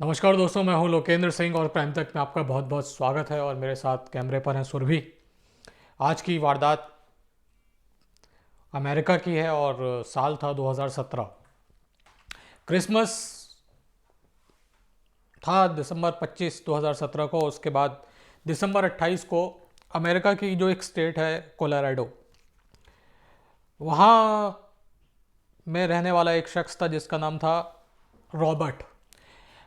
नमस्कार दोस्तों, मैं हूं लोकेंद्र सिंह और प्राइम तक में आपका बहुत बहुत स्वागत है। और मेरे साथ कैमरे पर हैं सुरभि। आज की वारदात अमेरिका की है और साल था 2017। क्रिसमस था दिसंबर 25 2017 को। उसके बाद दिसंबर 28 को अमेरिका की जो एक स्टेट है कोलोराडो, वहाँ में रहने वाला एक शख्स था जिसका नाम था रॉबर्ट।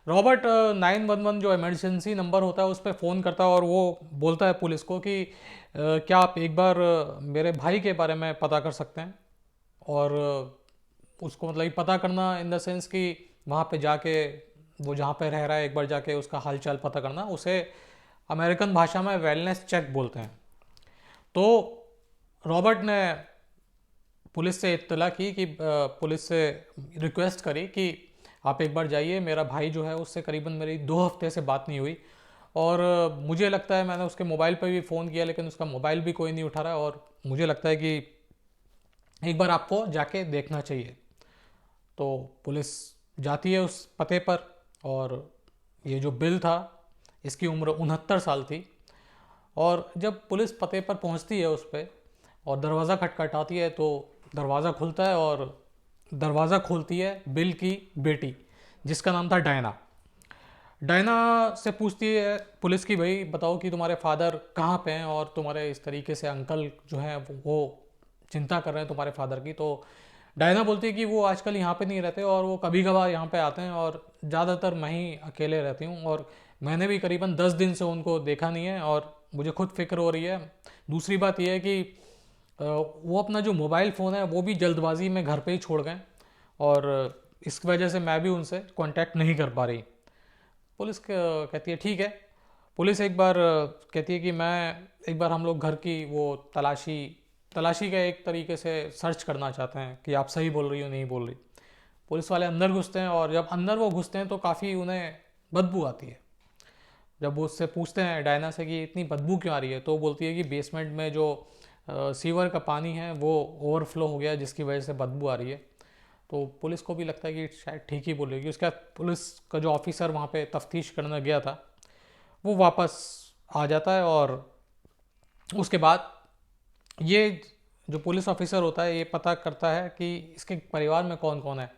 रॉबर्ट 911 जो इमरजेंसी नंबर होता है उस पर फ़ोन करता है और वो बोलता है पुलिस को कि क्या आप एक बार मेरे भाई के बारे में पता कर सकते हैं। और उसको मतलब पता करना इन द सेंस कि वहाँ पे जाके वो जहाँ पे रह रहा है एक बार जाके उसका हालचाल पता करना, उसे अमेरिकन भाषा में वेलनेस चेक बोलते हैं। तो रॉबर्ट ने पुलिस से इत्तला की कि पुलिस से रिक्वेस्ट करी कि आप एक बार जाइए, मेरा भाई जो है उससे करीबन मेरी 2 हफ्ते से बात नहीं हुई। और मुझे लगता है मैंने उसके मोबाइल पर भी फ़ोन किया लेकिन उसका मोबाइल भी कोई नहीं उठा रहा है, और मुझे लगता है कि एक बार आपको जाके देखना चाहिए। तो पुलिस जाती है उस पते पर, और ये जो बिल था इसकी उम्र 69 साल थी। और जब पुलिस पते पर पहुंचती है उस पर और दरवाज़ा खटखटाती है तो दरवाज़ा खुलता है, और दरवाज़ा खोलती है बिल की बेटी जिसका नाम था डायना। डायना से पूछती है पुलिस की, भाई बताओ कि तुम्हारे फादर कहाँ पे हैं और तुम्हारे इस तरीके से अंकल जो हैं वो चिंता कर रहे हैं तुम्हारे फादर की। तो डायना बोलती है कि वो आजकल यहाँ पे नहीं रहते और वो कभी कभार यहाँ पे आते हैं, और ज़्यादातर मैं ही अकेले रहती हूँ, और मैंने भी करीबन 10 दिन से उनको देखा नहीं है और मुझे खुद फिक्र हो रही है। दूसरी बात यह है कि वो अपना जो मोबाइल फ़ोन है वो भी जल्दबाजी में घर पे ही छोड़ गए, और इस वजह से मैं भी उनसे कांटेक्ट नहीं कर पा रही। पुलिस कहती है ठीक है। पुलिस एक बार कहती है कि मैं एक बार हम लोग घर की वो तलाशी तलाशी का एक तरीके से सर्च करना चाहते हैं कि आप सही बोल रही हो नहीं बोल रही। पुलिस वाले अंदर घुसते हैं, और जब अंदर वो घुसते हैं तो काफ़ी उन्हें बदबू आती है। जब वो उससे पूछते हैं डायना से कि इतनी बदबू क्यों आ रही है, तो वो बोलती है कि बेसमेंट में जो सीवर का पानी है वो ओवरफ्लो हो गया है जिसकी वजह से बदबू आ रही है। तो पुलिस को भी लगता है कि शायद ठीक ही बोल रही है। उसके बाद पुलिस का जो ऑफिसर वहाँ पे तफ्तीश करने गया था वो वापस आ जाता है, और उसके बाद ये जो पुलिस ऑफिसर होता है ये पता करता है कि इसके परिवार में कौन कौन है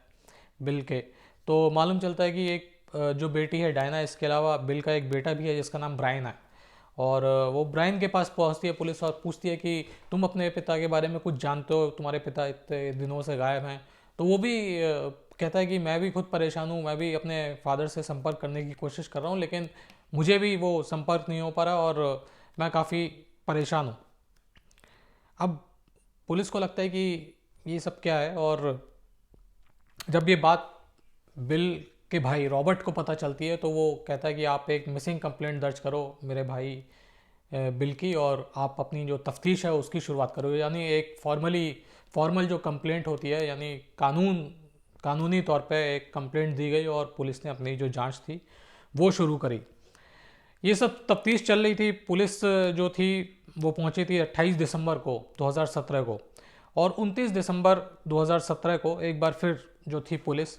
बिल के। तो मालूम चलता है कि एक जो बेटी है डायना, इसके अलावा बिल का एक बेटा भी है जिसका नाम ब्रायन है। और वो ब्रायन के पास पहुंचती है पुलिस और पूछती है कि तुम अपने पिता के बारे में कुछ जानते हो, तुम्हारे पिता इतने दिनों से गायब हैं। तो वो भी कहता है कि मैं भी खुद परेशान हूँ, मैं भी अपने फादर से संपर्क करने की कोशिश कर रहा हूँ लेकिन मुझे भी वो संपर्क नहीं हो पा रहा, और मैं काफ़ी परेशान हूँ। अब पुलिस को लगता है कि ये सब क्या है, और जब ये बात बिल के भाई रॉबर्ट को पता चलती है तो वो कहता है कि आप एक मिसिंग कंप्लेंट दर्ज करो मेरे भाई बिल की, और आप अपनी जो तफ्तीश है उसकी शुरुआत करो। यानी एक फॉर्मल जो कंप्लेंट होती है, यानी कानूनी तौर पे एक कंप्लेंट दी गई और पुलिस ने अपनी जो जांच थी वो शुरू करी। ये सब तफ्तीश चल रही थी। पुलिस जो थी वो पहुंची थी 28 दिसंबर को 2017 को, और 29 दिसंबर 2017 को एक बार फिर जो थी पुलिस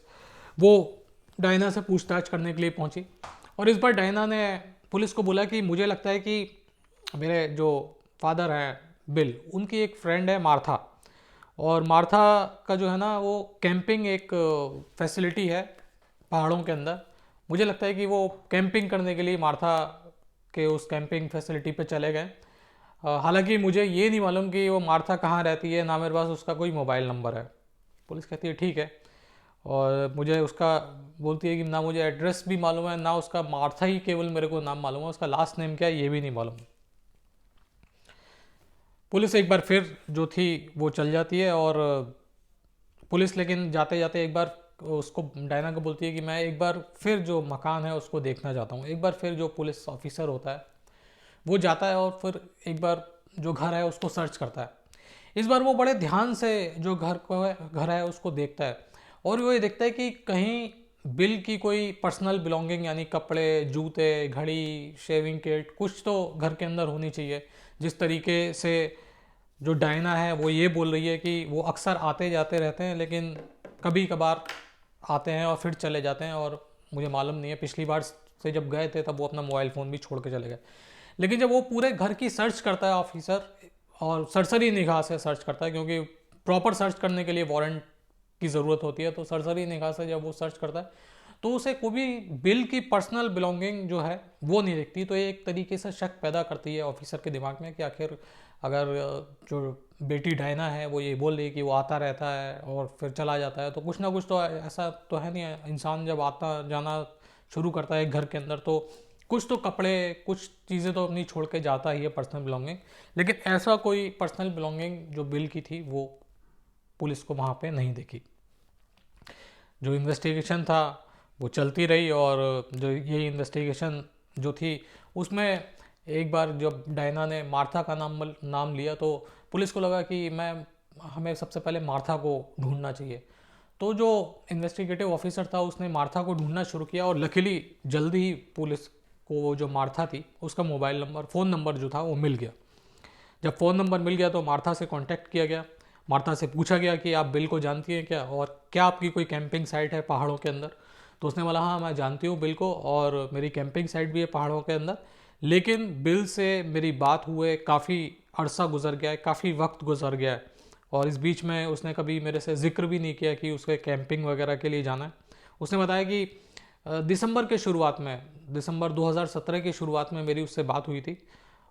वो डायना से पूछताछ करने के लिए पहुंची। और इस बार डायना ने पुलिस को बोला कि मुझे लगता है कि मेरे जो फादर हैं बिल, उनकी एक फ्रेंड है मार्था, और मार्था का जो है ना वो कैंपिंग एक फैसिलिटी है पहाड़ों के अंदर। मुझे लगता है कि वो कैंपिंग करने के लिए मार्था के उस कैंपिंग फैसिलिटी पे चले गए। हालांकि मुझे ये नहीं मालूम कि वो मार्था कहाँ रहती है, ना मेरे पास उसका कोई मोबाइल नंबर है। पुलिस कहती है ठीक है, और मुझे उसका बोलती है कि ना मुझे एड्रेस भी मालूम है, ना उसका मार्था ही केवल मेरे को नाम मालूम है, उसका लास्ट नेम क्या है ये भी नहीं मालूम। पुलिस एक बार फिर जो थी वो चल जाती है, और पुलिस लेकिन जाते जाते एक बार उसको डायना को बोलती है कि मैं एक बार फिर जो मकान है उसको देखना चाहता हूँ। एक बार फिर जो पुलिस ऑफिसर होता है वो जाता है और फिर एक बार जो घर है उसको सर्च करता है। इस बार वो बड़े ध्यान से जो घर है उसको देखता है, और वो ये देखता है कि कहीं बिल की कोई पर्सनल बिलोंगिंग यानी कपड़े, जूते, घड़ी, शेविंग किट कुछ तो घर के अंदर होनी चाहिए। जिस तरीके से जो डायना है वो ये बोल रही है कि वो अक्सर आते जाते रहते हैं लेकिन कभी कभार आते हैं और फिर चले जाते हैं, और मुझे मालूम नहीं है, पिछली बार से जब गए थे तब वो अपना मोबाइल फ़ोन भी छोड़ के चले गए। लेकिन जब वो पूरे घर की सर्च करता है ऑफिसर, और सरसरी निगाह से सर्च करता है, क्योंकि प्रॉपर सर्च करने के लिए वारंट की ज़रूरत होती है, तो सरसरी निगाह से जब वो सर्च करता है तो उसे कोई भी बिल की पर्सनल बिलोंगिंग जो है वो नहीं दिखती। तो ये एक तरीके से शक पैदा करती है ऑफिसर के दिमाग में कि आखिर अगर जो बेटी डायना है वो ये बोल रही है कि वो आता रहता है और फिर चला जाता है, तो कुछ ना कुछ तो ऐसा तो है नहीं है। इंसान जब आता जाना शुरू करता है घर के अंदर तो कुछ तो कपड़े, कुछ चीज़ें तो अपनी छोड़ के जाता ही है, पर्सनल बिलोंगिंग। लेकिन ऐसा कोई पर्सनल बिलोंगिंग जो बिल की थी वो पुलिस को वहाँ पे नहीं दिखी। जो इन्वेस्टिगेशन था वो चलती रही, और जो ये इन्वेस्टिगेशन जो थी उसमें एक बार जब डायना ने मार्था का नाम लिया तो पुलिस को लगा कि हमें सबसे पहले मार्था को ढूंढना चाहिए। तो जो इन्वेस्टिगेटिव ऑफिसर था उसने मार्था को ढूंढना शुरू किया, और लकीली जल्दी ही पुलिस को वो जो मार्था थी उसका मोबाइल नंबर, फ़ोन नंबर जो था वो मिल गया। जब फ़ोन नंबर मिल गया तो मार्था से कांटेक्ट किया गया। मार्था से पूछा गया कि आप बिल को जानती हैं क्या, और क्या आपकी कोई कैंपिंग साइट है पहाड़ों के अंदर। तो उसने बोला हाँ मैं जानती हूँ बिल को, और मेरी कैंपिंग साइट भी है पहाड़ों के अंदर, लेकिन बिल से मेरी बात हुए काफ़ी अरसा गुजर गया है, काफ़ी वक्त गुजर गया है, और इस बीच में उसने कभी मेरे से जिक्र भी नहीं किया कि उसके कैंपिंग वगैरह के लिए जाना है। उसने बताया कि दिसंबर के शुरुआत में, दिसंबर 2017 की शुरुआत में मेरी उससे बात हुई थी,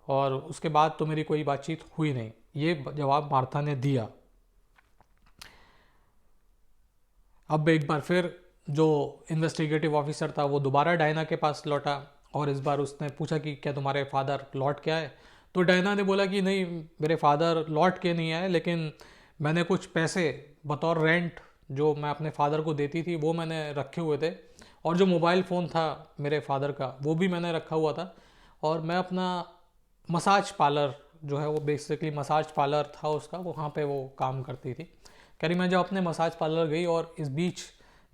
और उसके बाद तो मेरी कोई बातचीत हुई नहीं। ये जवाब मार्था ने दिया। अब एक बार फिर जो इन्वेस्टिगेटिव ऑफिसर था वो दोबारा डायना के पास लौटा, और इस बार उसने पूछा कि क्या तुम्हारे फादर लौट के आए। तो डायना ने बोला कि नहीं, मेरे फादर लौट के नहीं आए, लेकिन मैंने कुछ पैसे बतौर रेंट जो मैं अपने फादर को देती थी वो मैंने रखे हुए थे, और जो मोबाइल फ़ोन था मेरे फादर का वो भी मैंने रखा हुआ था, और मैं अपना मसाज पार्लर जो है वो बेसिकली मसाज पार्लर था उसका, वहाँ पे वो काम करती थी। कह रही मैं जब अपने मसाज पार्लर गई और इस बीच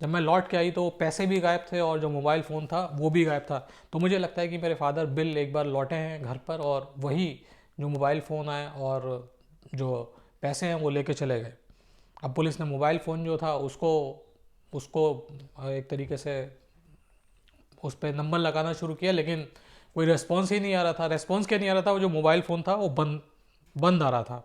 जब मैं लौट के आई तो पैसे भी गायब थे और जो मोबाइल फ़ोन था वो भी गायब था। तो मुझे लगता है कि मेरे फादर बिल एक बार लौटे हैं घर पर, और वही जो मोबाइल फ़ोन है और जो पैसे हैं वो लेके चले गए। अब पुलिस ने मोबाइल फ़ोन जो था उसको उसको एक तरीके से उस पर नंबर लगाना शुरू किया, लेकिन कोई रेस्पॉन्स ही नहीं आ रहा था। रेस्पॉन्स क्या नहीं आ रहा था, वो जो मोबाइल फ़ोन था वो बंद बंद आ रहा था।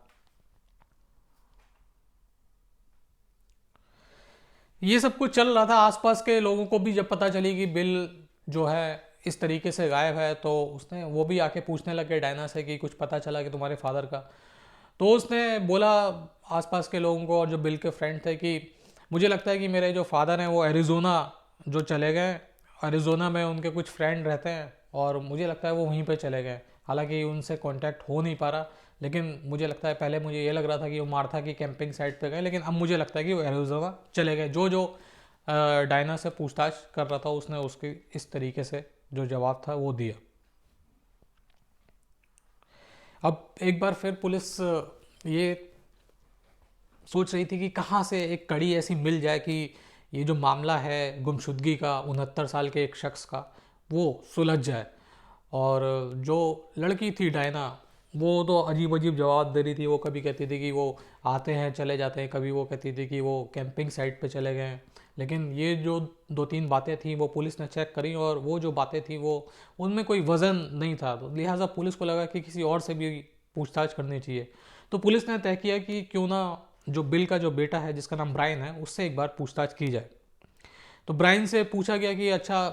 ये सब कुछ चल रहा था। आसपास के लोगों को भी जब पता चली कि बिल जो है इस तरीके से गायब है, तो उसने वो भी आके पूछने लगे डायना से कि कुछ पता चला कि तुम्हारे फादर का। तो उसने बोला आसपास के लोगों को और जो बिल के फ्रेंड थे कि मुझे लगता है कि मेरे जो फादर हैं वो एरिज़ोना जो चले गए। एरिज़ोना में उनके कुछ फ्रेंड रहते हैं, और मुझे लगता है वो वहीं पे चले गए। हालांकि उनसे कांटेक्ट हो नहीं पा रहा, लेकिन मुझे लगता है पहले मुझे ये लग रहा था कि वो मार्था की कैंपिंग साइट पे गए, लेकिन अब मुझे लगता है कि वो एरिज़ोना चले गए। जो जो डायना से पूछताछ कर रहा था उसने उसकी इस तरीके से जो जवाब था वो दिया। अब एक बार फिर पुलिस ये सोच रही थी कि कहाँ से एक कड़ी ऐसी मिल जाए कि ये जो मामला है गुमशुदगी का 69 साल के एक शख्स का वो सुलझ जाए। और जो लड़की थी डायना वो तो अजीब अजीब जवाब दे रही थी। वो कभी कहती थी कि वो आते हैं चले जाते हैं, कभी वो कहती थी कि वो कैंपिंग साइट पे चले गए हैं। लेकिन ये जो दो तीन बातें थी वो पुलिस ने चेक करी, और वो जो बातें थी वो उनमें कोई वज़न नहीं था। तो लिहाजा पुलिस को लगा कि किसी और से भी पूछताछ करनी चाहिए। तो पुलिस ने तय किया कि क्यों ना जो बिल का जो बेटा है जिसका नाम ब्रायन है उससे एक बार पूछताछ की जाए। तो ब्रायन से पूछा गया कि अच्छा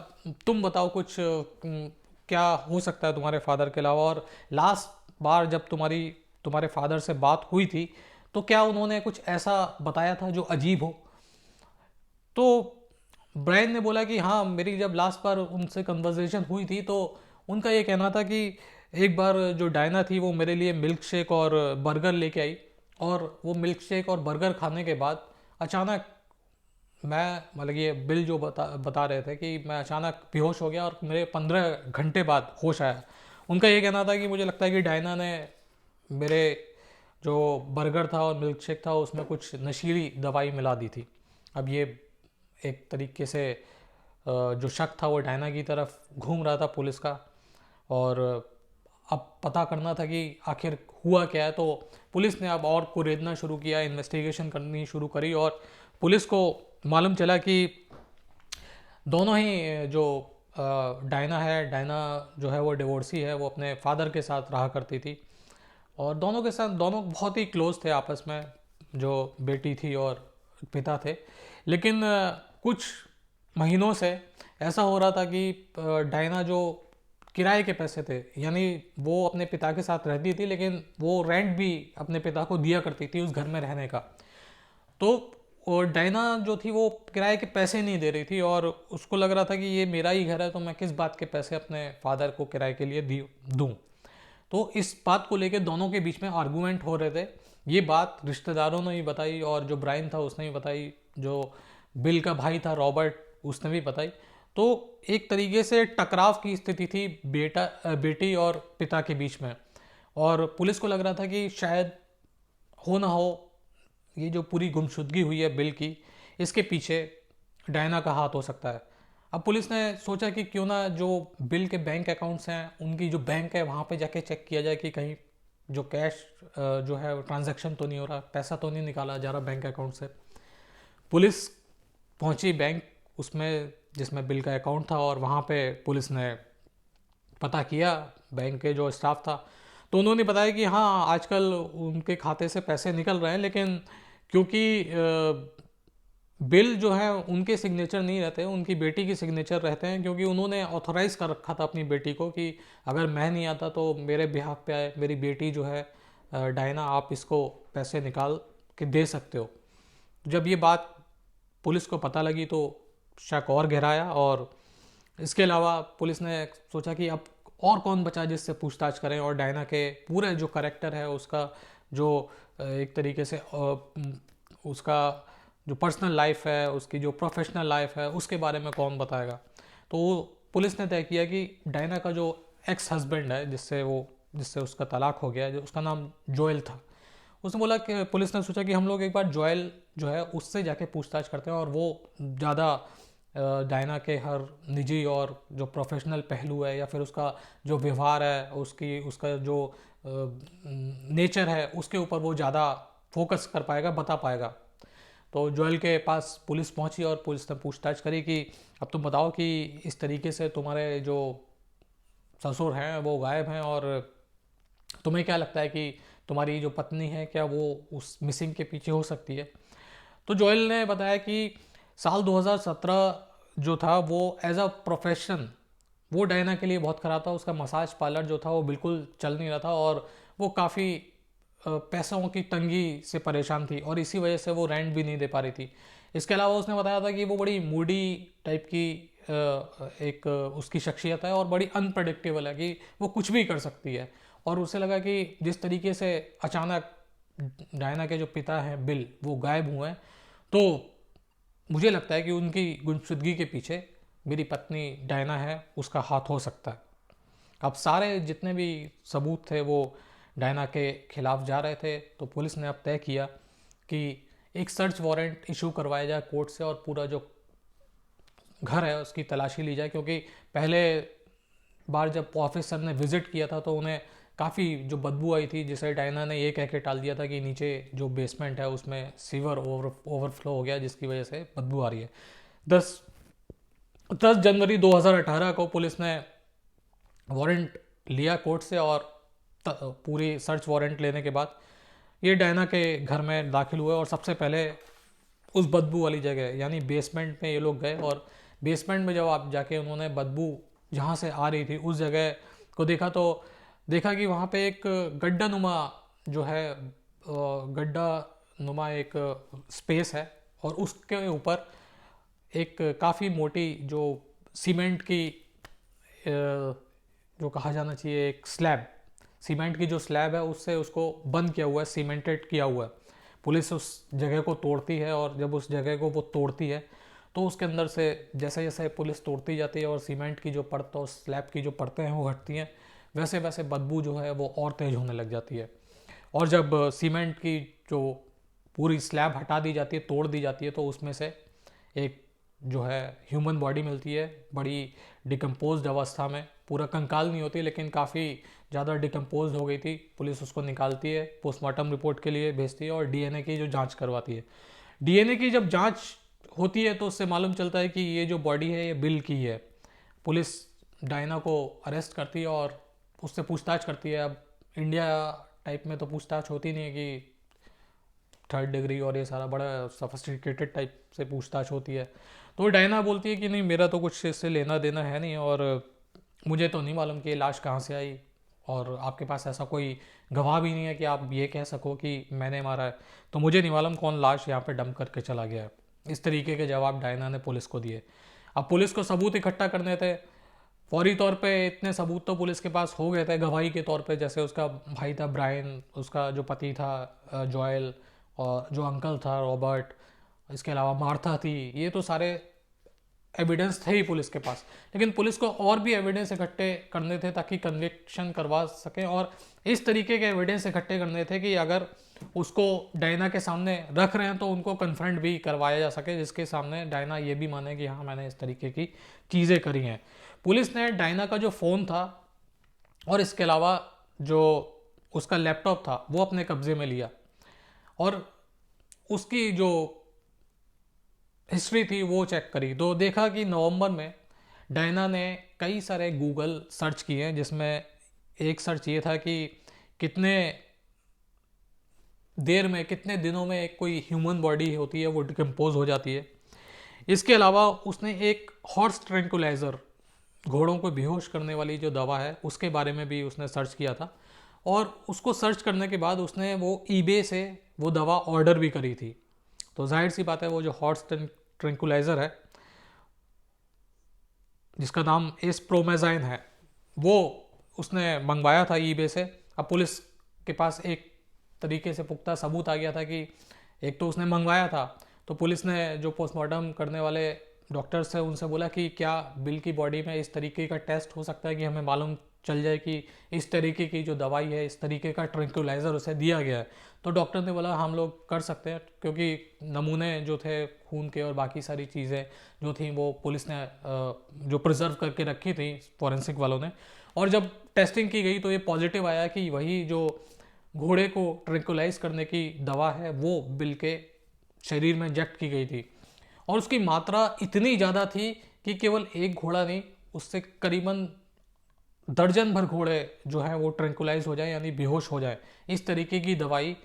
तुम बताओ कुछ क्या हो सकता है तुम्हारे फादर के अलावा, और लास्ट बार जब तुम्हारे फादर से बात हुई थी तो क्या उन्होंने कुछ ऐसा बताया था जो अजीब हो। तो ब्रायन ने बोला कि हाँ, मेरी जब लास्ट बार उनसे कन्वर्सेशन हुई थी तो उनका ये कहना था कि एक बार जो डायना थी वो मेरे लिए मिल्क शेक और बर्गर लेके आई, और वो मिल्क शेक और बर्गर खाने के बाद अचानक मैं, मतलब ये बिल जो बता रहे थे कि मैं अचानक बेहोश हो गया और मेरे 15 घंटे बाद होश आया। उनका ये कहना था कि मुझे लगता है कि डायना ने मेरे जो बर्गर था और मिल्क शेक था उसमें कुछ नशीली दवाई मिला दी थी। अब ये एक तरीके से जो शक था वो डायना की तरफ घूम रहा था पुलिस का, और अब पता करना था कि आखिर हुआ क्या है। तो पुलिस ने अब और कुरेदना शुरू किया, इन्वेस्टिगेशन करनी शुरू करी, और पुलिस को मालूम चला कि दोनों ही जो डायना जो है वो डिवोर्सी है, वो अपने फादर के साथ रहा करती थी और दोनों के साथ दोनों बहुत ही क्लोज थे आपस में, जो बेटी थी और पिता थे। लेकिन कुछ महीनों से ऐसा हो रहा था कि डायना जो किराए के पैसे थे, यानी वो अपने पिता के साथ रहती थी लेकिन वो रेंट भी अपने पिता को दिया करती थी उस घर में रहने का। तो और डायना जो थी वो किराए के पैसे नहीं दे रही थी और उसको लग रहा था कि ये मेरा ही घर है तो मैं किस बात के पैसे अपने फादर को किराए के लिए दूँ। तो इस बात को लेके दोनों के बीच में आर्गूमेंट हो रहे थे। ये बात रिश्तेदारों ने भी बताई और जो ब्रायन था उसने भी बताई, जो बिल का भाई था रॉबर्ट उसने भी बताई। तो एक तरीके से टकराव की स्थिति थी बेटी और पिता के बीच में, और पुलिस को लग रहा था कि शायद हो ना हो ये जो पूरी गुमशुदगी हुई है बिल की, इसके पीछे डायना का हाथ हो सकता है। अब पुलिस ने सोचा कि क्यों ना जो बिल के बैंक अकाउंट्स हैं उनकी जो बैंक है वहाँ पे जाके चेक किया जाए कि कहीं जो कैश जो है ट्रांजैक्शन तो नहीं हो रहा, पैसा तो नहीं निकाला जा रहा बैंक अकाउंट से। पुलिस पहुंची बैंक उसमें जिसमें बिल का अकाउंट था और वहाँ पे पुलिस ने पता किया, बैंक के जो स्टाफ था तो उन्होंने बताया कि हाँ आजकल उनके खाते से पैसे निकल रहे हैं, लेकिन क्योंकि बिल जो है उनके सिग्नेचर नहीं रहते, उनकी बेटी की सिग्नेचर रहते हैं, क्योंकि उन्होंने ऑथराइज कर रखा था अपनी बेटी को कि अगर मैं नहीं आता तो मेरे बिहाफ पे आए मेरी बेटी जो है डायना, आप इसको पैसे निकाल के दे सकते हो। जब ये बात पुलिस को पता लगी तो शक और गहराया, और इसके अलावा पुलिस ने सोचा कि अब और कौन बचा जिससे पूछताछ करें, और डायना के पूरे जो करेक्टर है उसका जो एक तरीके से उसका जो पर्सनल लाइफ है, उसकी जो प्रोफेशनल लाइफ है, उसके बारे में कौन बताएगा। तो पुलिस ने तय किया कि डायना का जो एक्स हस्बैंड है जिससे उसका तलाक हो गया, जो उसका नाम जोएल था, उसने बोला कि पुलिस ने सोचा कि हम लोग एक बार जोएल जो है उससे जाके पूछताछ करते हैं, और वो ज़्यादा डायना के हर निजी और जो प्रोफेशनल पहलू है या फिर उसका जो व्यवहार है, उसका जो नेचर है उसके ऊपर वो ज़्यादा फोकस कर पाएगा, बता पाएगा। तो जोएल के पास पुलिस पहुंची और पुलिस ने पूछताछ करी कि अब तुम बताओ कि इस तरीके से तुम्हारे जो ससुर हैं वो गायब हैं, और तुम्हें क्या लगता है कि तुम्हारी जो पत्नी है क्या वो उस मिसिंग के पीछे हो सकती है। तो जोएल ने बताया कि साल 2017 जो था वो एज अ प्रोफेशन वो डायना के लिए बहुत ख़राब था। उसका मसाज पार्लर जो था वो बिल्कुल चल नहीं रहा था और वो काफ़ी पैसों की तंगी से परेशान थी और इसी वजह से वो रेंट भी नहीं दे पा रही थी। इसके अलावा उसने बताया था कि वो बड़ी मूडी टाइप की एक उसकी शख्सियत है और बड़ी अनप्रडिक्टेबल है, कि वो कुछ भी कर सकती है। और उसे लगा कि जिस तरीके से अचानक डायना के जो पिता हैं बिल वो गायब हुए हैं, तो मुझे लगता है कि उनकी गुमशुदगी के पीछे मेरी पत्नी डायना है, उसका हाथ हो सकता है। अब सारे जितने भी सबूत थे वो डायना के खिलाफ जा रहे थे, तो पुलिस ने अब तय किया कि एक सर्च वारंट इशू करवाया जाए कोर्ट से और पूरा जो घर है उसकी तलाशी ली जाए, क्योंकि पहले बार जब ऑफिसर ने विजिट किया था तो उन्हें काफ़ी जो बदबू आई थी, जिसे डायना ने ये कह के टाल दिया था कि नीचे जो बेसमेंट है उसमें सीवर ओवरफ्लो हो गया जिसकी वजह से बदबू आ रही है। 10 जनवरी 2018 को पुलिस ने वारंट लिया कोर्ट से, और पूरी सर्च वारंट लेने के बाद ये डायना के घर में दाखिल हुए और सबसे पहले उस बदबू वाली जगह यानी बेसमेंट में ये लोग गए। और बेसमेंट में जब आप जाके उन्होंने बदबू जहाँ से आ रही थी उस जगह को देखा, तो देखा कि वहाँ पे एक गड्ढा नुमा जो है गड्ढा नुमा एक स्पेस है, और उसके ऊपर एक काफ़ी मोटी जो सीमेंट की जो कहा जाना चाहिए एक स्लैब, सीमेंट की जो स्लैब है उससे उसको बंद किया हुआ है, सीमेंटेड किया हुआ है। पुलिस उस जगह को तोड़ती है और जब उस जगह को वो तोड़ती है तो उसके अंदर से जैसे जैसे पुलिस तोड़ती जाती है और सीमेंट की जो परत और स्लैब की जो परतें हैं वो हटती हैं, वैसे वैसे बदबू जो है वो और तेज होने लग जाती है। और जब सीमेंट की जो पूरी स्लैब हटा दी जाती है, तोड़ दी जाती है, तो उसमें से एक जो है ह्यूमन बॉडी मिलती है बड़ी डिकम्पोज्ड अवस्था में, पूरा कंकाल नहीं होती लेकिन काफ़ी ज़्यादा डिकम्पोज हो गई थी। पुलिस उसको निकालती है, पोस्टमार्टम रिपोर्ट के लिए भेजती है और डीएनए की जो जांच करवाती है। डीएनए की जब जांच होती है तो उससे मालूम चलता है कि ये जो बॉडी है ये बिल की है। पुलिस डायना को अरेस्ट करती है और उससे पूछताछ करती है। अब इंडिया टाइप में तो पूछताछ होती नहीं है कि थर्ड डिग्री और ये सारा बड़ा सफिस्टिकेटेड टाइप से पूछताछ होती है। तो डायना बोलती है कि नहीं, मेरा तो कुछ इससे लेना देना है नहीं, और मुझे तो नहीं मालूम कि ये लाश कहाँ से आई, और आपके पास ऐसा कोई गवाह भी नहीं है कि आप ये कह सको कि मैंने मारा है, तो मुझे नहीं मालूम कौन लाश यहाँ पे डंप करके चला गया है। इस तरीके के जवाब डायना ने पुलिस को दिए। अब पुलिस को सबूत इकट्ठा करने थे। फौरी तौर पे इतने सबूत तो पुलिस के पास हो गए थे गवाही के तौर पे, जैसे उसका भाई था ब्रायन, उसका जो पति था जॉयल, और जो अंकल था रॉबर्ट, इसके अलावा मार्था थी। ये तो सारे एविडेंस थे ही पुलिस के पास, लेकिन पुलिस को और भी एविडेंस इकट्ठे करने थे ताकि कन्विक्शन करवा सकें। और इस तरीके के एविडेंस इकट्ठे करने थे कि अगर उसको डायना के सामने रख रहे हैं तो उनको कन्फ्रंट भी करवाया जा सके, जिसके सामने डायना ये भी माने कि हाँ, मैंने इस तरीके की चीज़ें करी हैं। पुलिस ने डायना का जो फ़ोन था और इसके अलावा जो उसका लैपटॉप था वो अपने कब्जे में लिया, और उसकी जो हिस्ट्री थी वो चेक करी, तो देखा कि नवंबर में डायना ने कई सारे गूगल सर्च किए, जिसमें एक सर्च ये था कि कितने देर में, कितने दिनों में एक कोई ह्यूमन बॉडी होती है वो डिकम्पोज हो जाती है। इसके अलावा उसने एक हॉर्स ट्रैंकुलाइजर, घोड़ों को बेहोश करने वाली जो दवा है, उसके बारे में भी उसने सर्च किया था, और उसको सर्च करने के बाद उसने वो ईबे से वो दवा ऑर्डर भी करी थी। तो जाहिर सी बात है वो जो हॉर्स ट्रैंकुलाइजर है, जिसका नाम एस्प्रोमेजाइन है, वो उसने मंगवाया था ईबे से। अब पुलिस के पास एक तरीके से पुख्ता सबूत आ गया था कि एक तो उसने मंगवाया था, तो पुलिस ने जो पोस्टमार्टम करने वाले डॉक्टर्स थे उनसे बोला कि क्या बिल की बॉडी में इस तरीके का टेस्ट हो सकता है कि हमें मालूम चल जाए कि इस तरीके की जो दवाई है, इस तरीके का ट्रैंकुलाइजर उसे दिया गया है। तो डॉक्टर ने बोला हम लोग कर सकते हैं, क्योंकि नमूने जो थे खून के और बाकी सारी चीज़ें जो थी वो पुलिस ने जो प्रिजर्व करके रखी थी फॉरेंसिक वालों ने, और जब टेस्टिंग की गई तो ये पॉजिटिव आया कि वही जो घोड़े को ट्रैंकुलाइज करने की दवा है वो बिल के शरीर में इंजेक्ट की गई थी, और उसकी मात्रा इतनी ज़्यादा थी कि केवल एक घोड़ा नहीं, उससे करीबन दर्जन भर घोड़े जो हैं वो ट्रैंकुलाइज हो जाए, यानी बेहोश हो जाए। इस तरीके की दवाई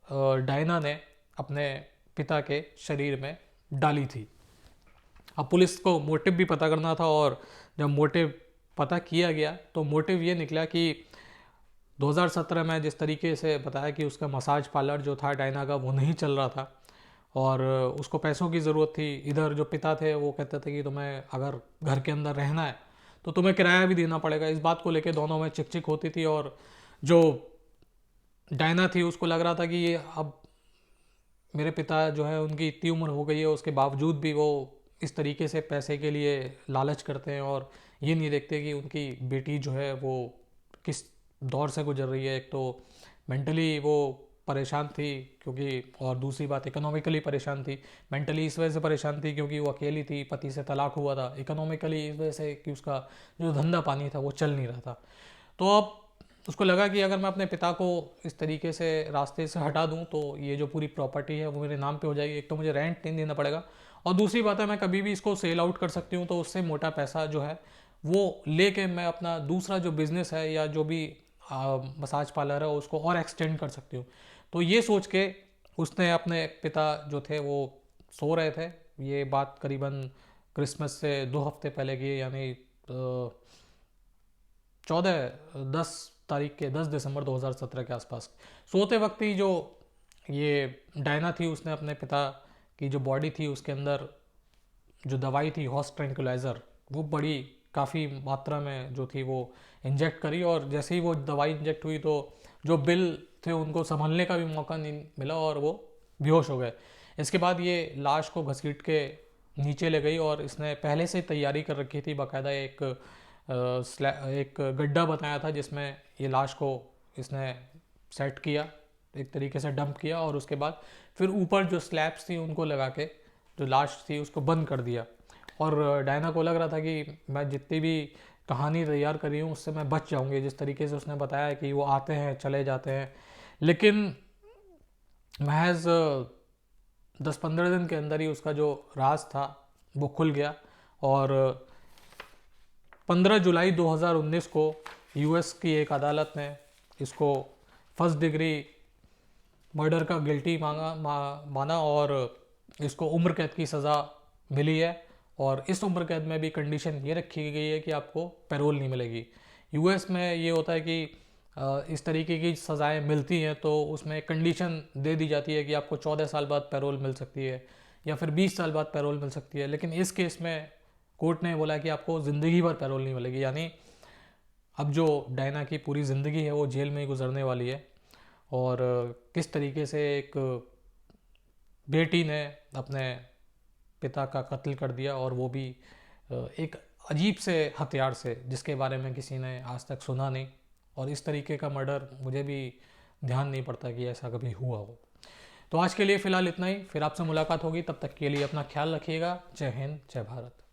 डायना ने अपने पिता के शरीर में डाली थी। अब पुलिस को मोटिव भी पता करना था, और जब मोटिव पता किया गया तो मोटिव ये निकला कि 2017 में जिस तरीके से बताया कि उसका मसाज पार्लर जो था डायना का वो नहीं चल रहा था, और उसको पैसों की ज़रूरत थी। इधर जो पिता थे वो कहते थे कि तुम्हें अगर घर के अंदर रहना है तो तुम्हें किराया भी देना पड़ेगा। इस बात को लेके दोनों में चिक चिक होती थी, और जो डायना थी उसको लग रहा था कि ये अब मेरे पिता जो है उनकी इतनी उम्र हो गई है, उसके बावजूद भी वो इस तरीके से पैसे के लिए लालच करते हैं, और ये नहीं देखते कि उनकी बेटी जो है वो किस दौर से गुजर रही है। एक तो मेंटली वो परेशान थी क्योंकि, और दूसरी बात इकोनॉमिकली परेशान थी। मेंटली इस वजह से परेशान थी क्योंकि वो अकेली थी, पति से तलाक हुआ था। इकोनॉमिकली इस वजह से कि उसका जो धंधा पानी था वो चल नहीं रहा था। तो अब उसको लगा कि अगर मैं अपने पिता को इस तरीके से रास्ते से हटा दूं तो ये जो पूरी प्रॉपर्टी है वो मेरे नाम पे हो जाएगी। एक तो मुझे रेंट नहीं देना पड़ेगा, और दूसरी बात है मैं कभी भी इसको सेल आउट कर सकती हूँ, तो उससे मोटा पैसा जो है वो लेके मैं अपना दूसरा जो बिज़नेस है या जो भी मसाज पार्लर है उसको और एक्सटेंड कर सकती हूँ। तो ये सोच के उसने अपने पिता जो थे वो सो रहे थे, ये बात करीबन क्रिसमस से 2 हफ्ते पहले की, यानी 10 दिसंबर 2017 के आसपास सोते वक्त ही जो ये डायना थी उसने अपने पिता की जो बॉडी थी उसके अंदर जो दवाई थी हॉर्स ट्रैंकुलाइजर वो बड़ी काफ़ी मात्रा में जो थी वो इंजेक्ट करी, और जैसे ही वो दवाई इंजेक्ट हुई तो जो बिल थे उनको संभलने का भी मौका नहीं मिला और वो बेहोश हो गए। इसके बाद ये लाश को घसीट के नीचे ले गई, और इसने पहले से तैयारी कर रखी थी, बाकायदा एक गड्ढा बनाया था जिसमें ये लाश को इसने सेट किया, एक तरीके से डंप किया, और उसके बाद फिर ऊपर जो स्लैब्स थी उनको लगा के जो लाश थी उसको बंद कर दिया। और डायना को लग रहा था कि मैं जितनी भी कहानी तैयार कर रही हूँ उससे मैं बच जाऊँगी, जिस तरीके से उसने बताया कि वो आते हैं चले जाते हैं, लेकिन महज 10-15 दिन के अंदर ही उसका जो राज था वो खुल गया। और 15 जुलाई 2019 को यूएस की एक अदालत ने इसको फर्स्ट डिग्री मर्डर का गिल्टी माना और इसको उम्र कैद की सज़ा मिली है। और इस उम्र कैद में भी कंडीशन ये रखी गई है कि आपको पैरोल नहीं मिलेगी। यूएस में ये होता है कि इस तरीके की सज़ाएं मिलती हैं तो उसमें कंडीशन दे दी जाती है कि आपको 14 साल बाद पैरोल मिल सकती है या फिर 20 साल बाद पैरोल मिल सकती है। लेकिन इस केस में कोर्ट ने बोला कि आपको ज़िंदगी भर पैरोल नहीं मिलेगी, यानी अब जो डायना की पूरी ज़िंदगी है वो जेल में ही गुजरने वाली है। और किस तरीके से एक बेटी ने अपने पिता का कत्ल कर दिया, और वो भी एक अजीब से हथियार से जिसके बारे में किसी ने आज तक सुना नहीं। और इस तरीके का मर्डर मुझे भी ध्यान नहीं पड़ता कि ऐसा कभी हुआ हो। तो आज के लिए फ़िलहाल इतना ही, फिर आपसे मुलाकात होगी, तब तक के लिए अपना ख्याल रखिएगा। जय हिंद, जय भारत।